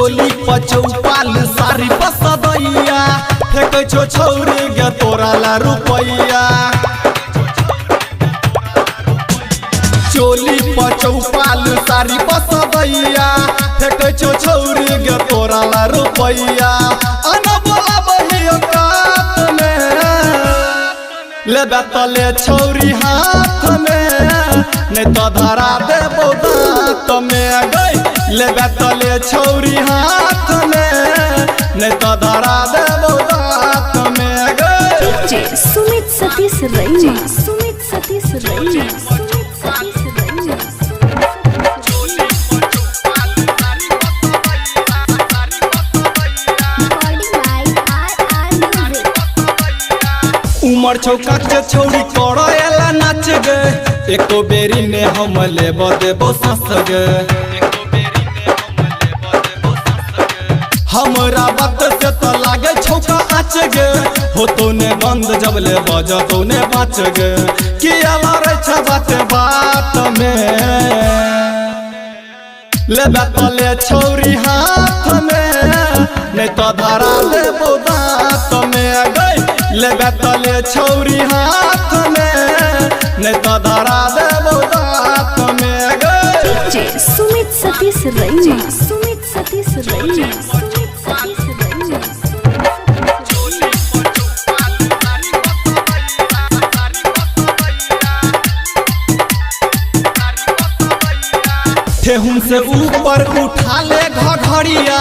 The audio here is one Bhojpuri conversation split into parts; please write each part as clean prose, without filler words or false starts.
चोली पचौपाल सारी पसदैया फेंक छो छौरी गे तोरा ला रुपैया। चोली पचौपाल सारी पसदैया फेंक छो छौरी गे तोरा ला रुपैया। अना बोला बहियो कात में लेबे तले छौरी हाथ में नहीं तो धरा देबो दांत में गई। लेबे तले छौरी हाथ में नहीं तो धरा देबो दांत में गई। सुमित सतीश रैना, सुमित सतीश रैना, सुमित सतीश रैना। उमर छौका के छौरी करैला नाच गे एको बेरी ने हम लेब देबो सस गे। हमरा बात से तो लागे छौका आच गे होतो ने बंद जब ले बजतो ने बाच गे। किया लड़ै छ बात में लेबे तले छौरी हाथ में नहीं तो धरा देबो दांत में गई। लेबे तले छौरी हाथ में नहीं तो धरा देबो दांत में गई। सुमित सतीश रैना, सुमित सतीश रैना, सुमित सतीश रैना। ठेहुन से ऊपर उठा ले घघड़िया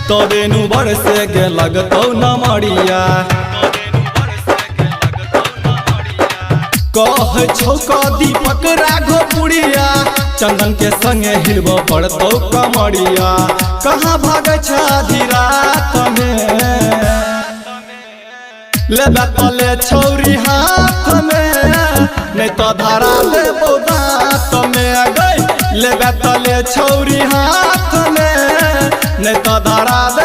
तबे नु बरसे गे लगतौ नमरिया। कह छौका दीपक राघो पुड़िया चंदन के संगे हिलब पड़तौ कमरिया। कहाँ भागे छ आधी रात में लेबे तले छौरी हाथ में नहीं तो धरा देबो दांत में गई। लेबे तले छौरी हाथ में नहीं तो धरा दे